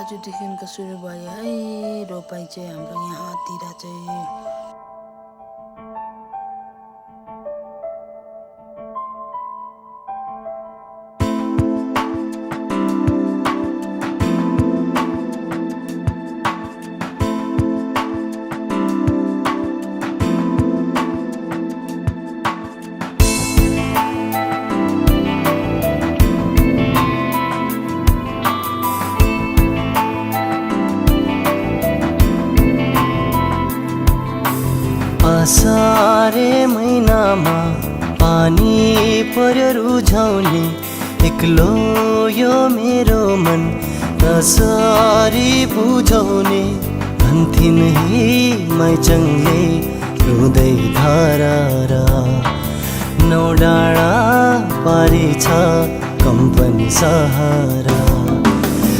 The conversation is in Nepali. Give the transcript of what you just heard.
आजदेखिको सुरु भयो है रोपाइ चाहिँ हाम्रो यहाँतिर चाहिँ। असारे महिनामा पानी पर्यो रुझाउने एक्लो यो मेरो मन कसरी बुझाउने भन्थिन् हे मैचङले रुँदै धारा नौ डाँडा पारी छ कम्पनी सहारा।